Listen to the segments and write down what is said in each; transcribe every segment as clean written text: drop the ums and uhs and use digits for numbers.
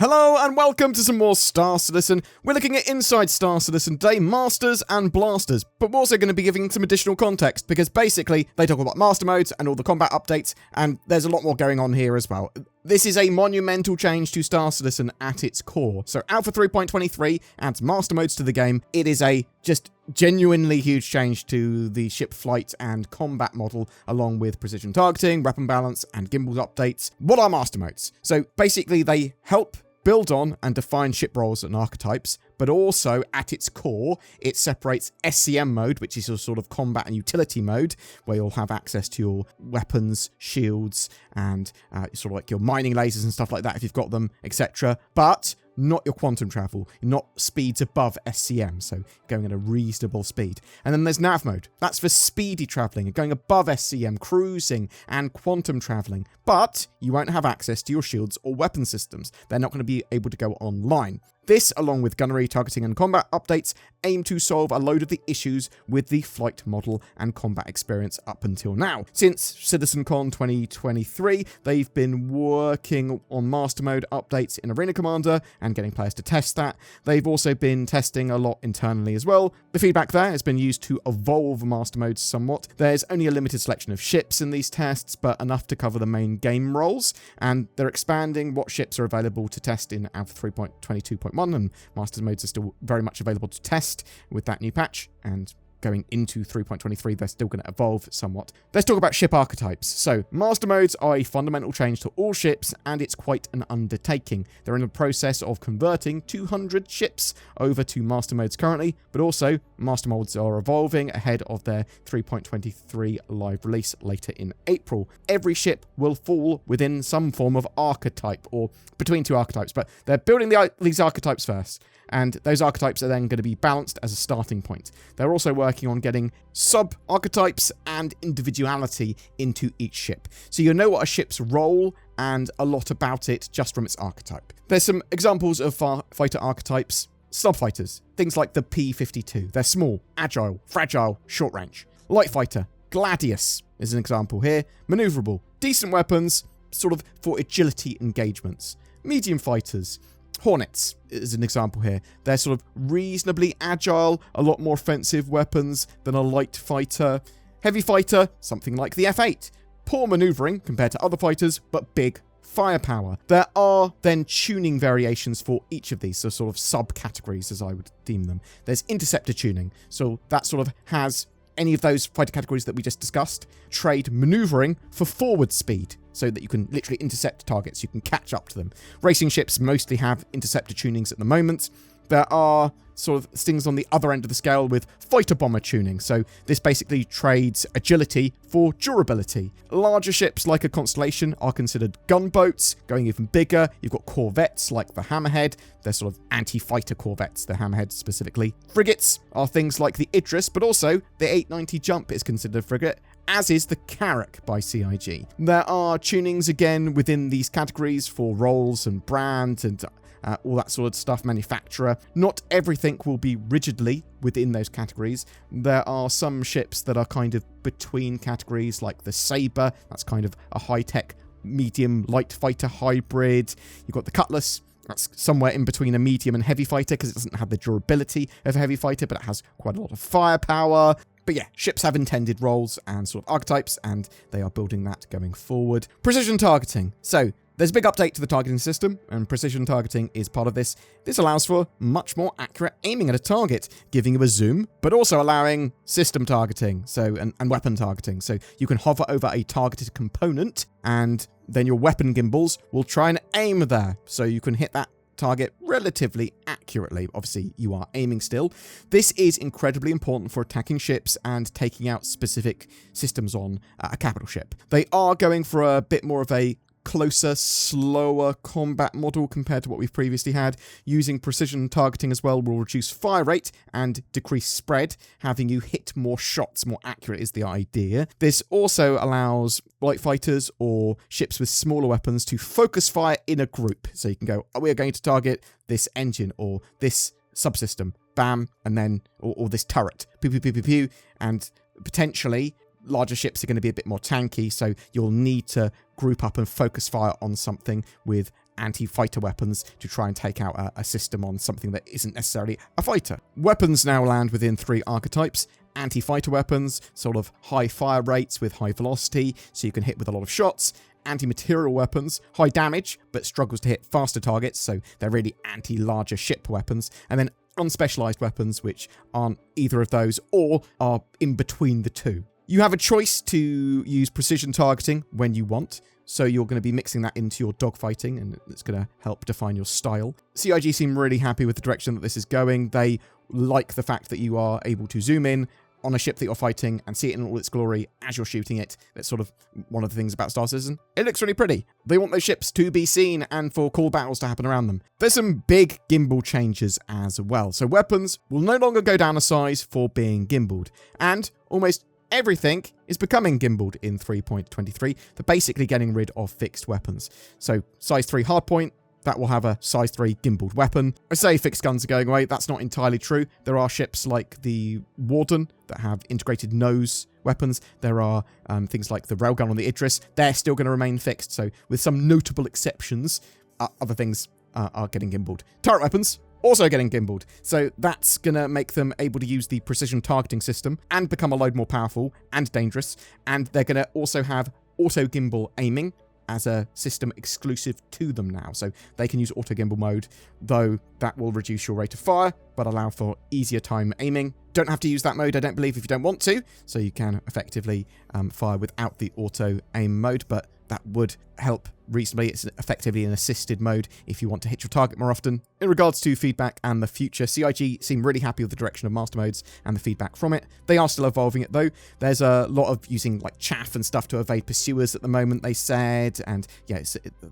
Hello and welcome to some more Star Citizen. We're looking at inside Star Citizen today, Masters and Blasters, but we're also going to be giving some additional context because basically they talk about master modes and all the combat updates, and there's a lot more going on here as well. This is a monumental change to Star Citizen at its core. So Alpha 3.23 adds master modes to the game. It is a just genuinely huge change to the ship flight and combat model, along with precision targeting, weapon balance, and Gimbal updates. What are master modes? So basically they help build on and define ship roles and archetypes, but also at its core, it separates SCM mode, which is your sort of combat and utility mode, where you'll have access to your weapons, shields, and sort of like your mining lasers and stuff like that if you've got them, etc. But not your quantum travel, not speeds above SCM, so going at a reasonable speed. And then there's nav mode. That's for speedy traveling and going above SCM, cruising and quantum traveling. But you won't have access to your shields or weapon systems. They're not going to be able to go online. This, along with gunnery, targeting, and combat updates, aim to solve a load of the issues with the flight model and combat experience up until now. Since CitizenCon 2023, they've been working on Master Mode updates in Arena Commander and getting players to test that. They've also been testing a lot internally as well. The feedback there has been used to evolve Master Modes somewhat. There's only a limited selection of ships in these tests, but enough to cover the main game roles, and they're expanding what ships are available to test in Alpha 3.22.1, and Master Modes are still very much available to test with that new patch, and going into 3.23, they're still going to evolve somewhat. Let's talk about ship archetypes. So, Master Modes are a fundamental change to all ships, and it's quite an undertaking. They're in the process of converting 200 ships over to Master Modes currently, but also Master Modes are evolving ahead of their 3.23 live release later in April. Every ship will fall within some form of archetype, or between two archetypes, but they're building these archetypes first, and those archetypes are then going to be balanced as a starting point. They're also working on getting sub-archetypes and individuality into each ship. So you'll know what a ship's role and a lot about it just from its archetype. There's some examples of fighter archetypes. Subfighters, things like the P-52. They're small, agile, fragile, short range. Light fighter, Gladius is an example here. Maneuverable, decent weapons, sort of for agility engagements. Medium fighters, Hornets is an example here. They're sort of reasonably agile, a lot more offensive weapons than a light fighter. Heavy fighter, something like the F8. Poor maneuvering compared to other fighters, but big firepower. There are then tuning variations for each of these, so sort of subcategories as I would deem them. There's interceptor tuning, so that sort of has any of those fighter categories that we just discussed. Trade maneuvering for forward speed, so that you can literally intercept targets, you can catch up to them. Racing ships mostly have interceptor tunings at the moment. There are sort of things on the other end of the scale with fighter bomber tuning, so this basically trades agility for durability. Larger ships like a Constellation are considered gunboats. Going even bigger, you've got corvettes like the Hammerhead. They're sort of anti-fighter corvettes, the Hammerhead specifically. Frigates are things like the Idris, but also the 890 Jump is considered a frigate, as is the Carrack by CIG. There are tunings again within these categories for roles and brand and all that sort of stuff, manufacturer. Not everything will be rigidly within those categories. There are some ships that are kind of between categories, like the Sabre. That's kind of a high-tech medium light fighter hybrid. You've got the Cutlass. That's somewhere in between a medium and heavy fighter because it doesn't have the durability of a heavy fighter, but it has quite a lot of firepower. But yeah, ships have intended roles and sort of archetypes, and they are building that going forward. Precision targeting. So there's a big update to the targeting system, and precision targeting is part of this. This allows for much more accurate aiming at a target, giving you a zoom, but also allowing system targeting, and weapon targeting. So you can hover over a targeted component, and then your weapon gimbals will try and aim there, so you can hit that target relatively accurately. Obviously, you are aiming still. This is incredibly important for attacking ships and taking out specific systems on a capital ship. They are going for a bit more of a closer, slower combat model compared to what we've previously had. Using precision targeting as well will reduce fire rate and decrease spread, having you hit more shots more accurate is the idea. This also allows light fighters or ships with smaller weapons to focus fire in a group. So you can go, oh, we are going to target this engine or this subsystem, bam, and then, or this turret, pew, pew, pew, pew, pew, and potentially larger ships are going to be a bit more tanky, so you'll need to group up and focus fire on something with anti-fighter weapons to try and take out a system on something that isn't necessarily a fighter. Weapons now land within 3 archetypes. Anti-fighter weapons, sort of high fire rates with high velocity, so you can hit with a lot of shots. Anti-material weapons, high damage, but struggles to hit faster targets, so they're really anti-larger ship weapons. And then unspecialized weapons, which aren't either of those, or are in between the two. You have a choice to use precision targeting when you want, so you're going to be mixing that into your dogfighting, and it's going to help define your style. CIG seem really happy with the direction that this is going. They like the fact that you are able to zoom in on a ship that you're fighting and see it in all its glory as you're shooting it. That's sort of one of the things about Star Citizen. It looks really pretty. They want those ships to be seen and for cool battles to happen around them. There's some big gimbal changes as well. So weapons will no longer go down a size for being gimbaled. And almost everything is becoming gimbaled in 3.23. They're basically getting rid of fixed weapons. So size 3 hardpoint, that will have a size 3 gimbaled weapon. I say fixed guns are going away. That's not entirely true. There are ships like the Warden that have integrated nose weapons. There are things like the railgun on the Idris. They're still going to remain fixed. So with some notable exceptions, other things are getting gimbaled. Turret weapons, also getting gimbaled. So that's going to make them able to use the precision targeting system and become a load more powerful and dangerous. And they're going to also have auto gimbal aiming as a system exclusive to them now. So they can use auto gimbal mode, though that will reduce your rate of fire, but allow for easier time aiming. Don't have to use that mode, I don't believe, if you don't want to. So you can effectively fire without the auto aim mode, but that would help reasonably. It's effectively an assisted mode if you want to hit your target more often. In regards to feedback and the future, CIG seem really happy with the direction of master modes and the feedback from it. They are still evolving it though. There's a lot of using like chaff and stuff to evade pursuers at the moment, they said, and yeah,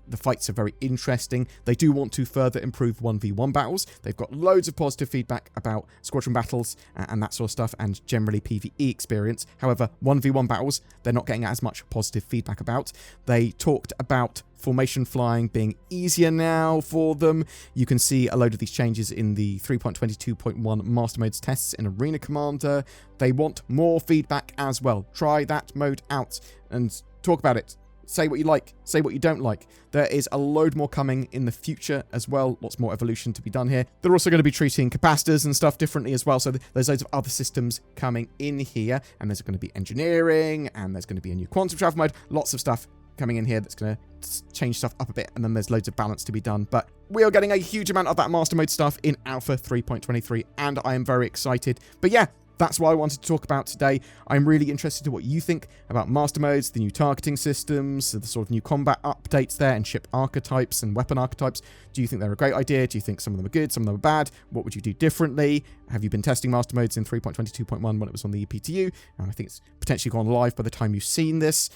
the fights are very interesting. They do want to further improve 1v1 battles. They've got loads of positive feedback about Squadron battles and that sort of stuff, and generally PvE experience. However, 1v1 battles, they're not getting as much positive feedback about. They talked about formation flying being easier now for them. You can see a load of these changes in the 3.22.1 Master Modes tests in Arena Commander. They want more feedback as well. Try that mode out and talk about it. Say what you like, say what you don't like. There is a load more coming in the future as well. Lots more evolution to be done here. They're also going to be treating capacitors and stuff differently as well. So there's loads of other systems coming in here. And there's going to be engineering, and there's going to be a new quantum travel mode. Lots of stuff coming in here that's going to change stuff up a bit, and then there's loads of balance to be done. But we are getting a huge amount of that master mode stuff in Alpha 3.23, and I am very excited. But yeah, that's what I wanted to talk about today. I'm really interested in what you think about master modes, the new targeting systems, the sort of new combat updates there, and ship archetypes and weapon archetypes. Do you think they're a great idea? Do you think some of them are good, some of them are bad? What would you do differently? Have you been testing master modes in 3.22.1 when it was on the EPTU? I think it's potentially gone live by the time you've seen this.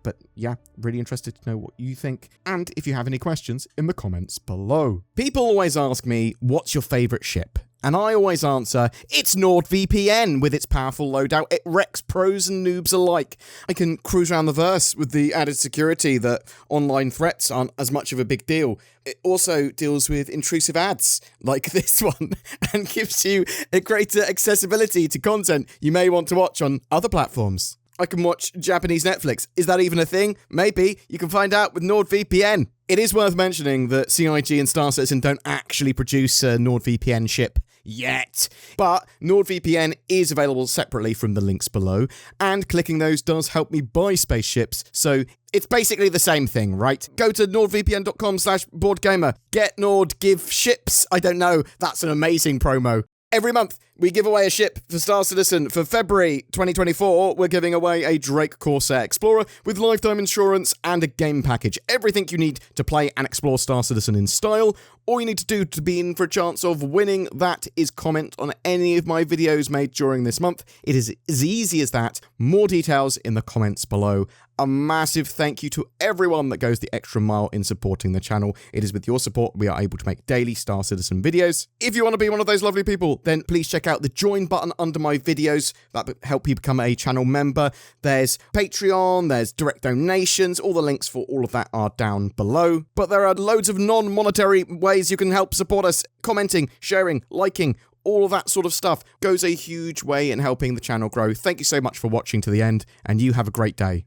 But yeah, really interested to know what you think. And if you have any questions, in the comments below. People always ask me, what's your favorite ship? And I always answer, it's NordVPN with its powerful loadout. It wrecks pros and noobs alike. I can cruise around the verse with the added security that online threats aren't as much of a big deal. It also deals with intrusive ads like this one and gives you a greater accessibility to content you may want to watch on other platforms. I can watch Japanese Netflix. Is that even a thing? Maybe. You can find out with NordVPN. It is worth mentioning that CIG and Star Citizen don't actually produce a NordVPN ship yet, but NordVPN is available separately from the links below, and clicking those does help me buy spaceships, so it's basically the same thing, right? Go to nordvpn.com/BoredGamer. Get Nord, give ships. I don't know. That's an amazing promo. Every month, we give away a ship for Star Citizen. For February 2024, we're giving away a Drake Corsair Explorer with lifetime insurance and a game package. Everything you need to play and explore Star Citizen in style. All you need to do to be in for a chance of winning that is comment on any of my videos made during this month. It is as easy as that. More details in the comments below. A massive thank you to everyone that goes the extra mile in supporting the channel. It is with your support we are able to make daily Star Citizen videos. If you want to be one of those lovely people, then please check out the join button under my videos. That will help you become a channel member. There's Patreon, there's direct donations. All the links for all of that are down below. But there are loads of non-monetary ways you can help support us. Commenting, sharing, liking, all of that sort of stuff goes a huge way in helping the channel grow. Thank you so much for watching to the end, and you have a great day.